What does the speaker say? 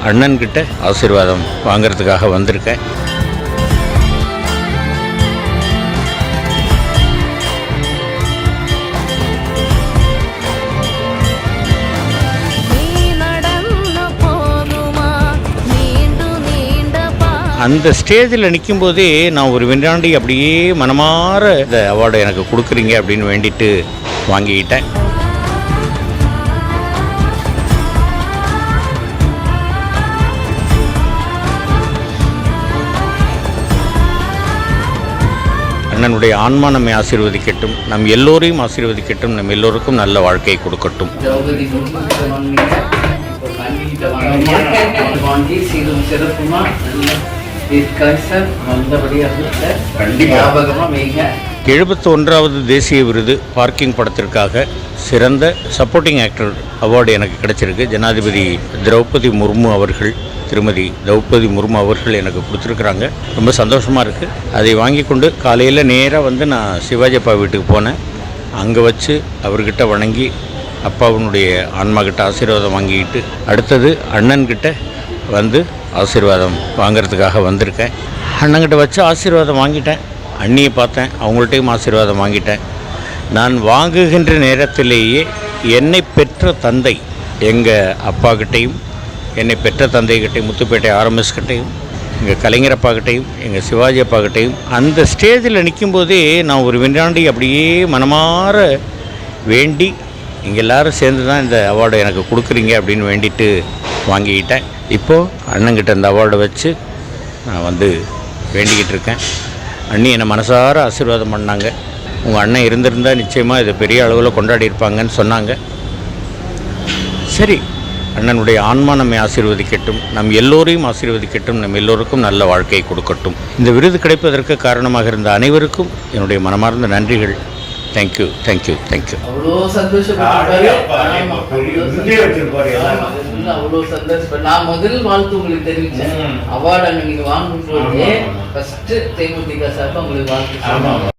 அண்ணன்கிட்ட ஆசீர்வாதம் வாங்கிறதுக்காக வந்திருக்கேன். அந்த ஸ்டேஜில் நிற்கும்போதே நான் ஒரு வினாண்டி அப்படியே மனமாற இந்த அவார்டை எனக்கு கொடுக்குறீங்க அப்படின்னு வேண்டிட்டு வாங்கிக்கிட்டேன். அண்ணனுடைய ஆன்மா நம்மை ஆசீர்வதிக்கட்டும், நம் எல்லோரையும் ஆசீர்வதிக்கட்டும், நம் எல்லோருக்கும் நல்ல வாழ்க்கையை கொடுக்கட்டும். வாங்கி 71வது தேசிய விருது பார்க்கிங் படத்திற்காக சிறந்த சப்போர்ட்டிங் ஆக்டர் அவார்டு எனக்கு கிடைச்சிருக்கு. ஜனாதிபதி திரௌபதி முர்மு அவர்கள், திருமதி திரௌபதி முர்மு அவர்கள் எனக்கு கொடுத்துருக்குறாங்க. ரொம்ப சந்தோஷமாக இருக்குது. அதை வாங்கி கொண்டு காலையில் நேராக நான் சிவாஜி அப்பா வீட்டுக்கு போனேன். அங்கே வச்சு அவர்கிட்ட வணங்கி அப்பாவினுடைய ஆன்மாக்கிட்ட ஆசீர்வாதம் வாங்கிக்கிட்டு அடுத்தது அண்ணன்கிட்ட ஆசீர்வாதம் வாங்கிறதுக்காக வந்திருக்கேன். அண்ணங்கிட்ட வச்சு ஆசீர்வாதம் வாங்கிட்டேன். அண்ணியை பார்த்தேன், அவங்கள்ட்டையும் ஆசீர்வாதம் வாங்கிட்டேன். நான் வாங்குகின்ற நேரத்திலேயே என்னை பெற்ற தந்தை எங்கள் அப்பாக்கிட்டையும், என்னை பெற்ற தந்தைகிட்டையும், முத்துப்பேட்டை ஆர்எம்எஸ் கிட்டையும், எங்கள் கலைஞர் அப்பாக்கிட்டையும், எங்கள் சிவாஜி அப்பாக்கிட்டையும் அந்த ஸ்டேஜில் நிற்கும்போதே நான் ஒரு வினாண்டி அப்படியே மனமாற வேண்டி இங்கே எல்லோரும் சேர்ந்து தான் இந்த அவார்டை எனக்கு கொடுக்குறீங்க அப்படின்னு வேண்டிட்டு வாங்கிக்கிட்டேன். இப்போது அண்ணங்கிட்ட இந்த அவார்டை வச்சு நான் வேண்டிக்கிட்டு இருக்கேன். அண்ணி என்னை மனசார ஆசீர்வாதம் பண்ணாங்க. உங்கள் அண்ணன் இருந்திருந்தால் நிச்சயமாக இதை பெரிய அளவில் கொண்டாடி இருப்பாங்கன்னு சொன்னாங்க. சரி, அண்ணனுடைய ஆன்மா நம்மை ஆசீர்வதிக்கட்டும், நம் எல்லோரையும் ஆசீர்வதிக்கட்டும், நம் எல்லோருக்கும் நல்ல வாழ்க்கையை கொடுக்கட்டும். இந்த விருது கிடைப்பதற்கு காரணமாக இருந்த அனைவருக்கும் என்னுடைய மனமார்ந்த நன்றிகள். Thank you, thank you, thank you. அவ்வளோ சந்தோஷம். நான் முதல் வாழ்த்து உங்களுக்கு தெரிவித்தேன். அவார்டு அங்கே நீங்கள் வாங்கும் போது ஃபர்ஸ்ட் தேமுதிக சார்பாக உங்களுக்கு வாழ்த்து.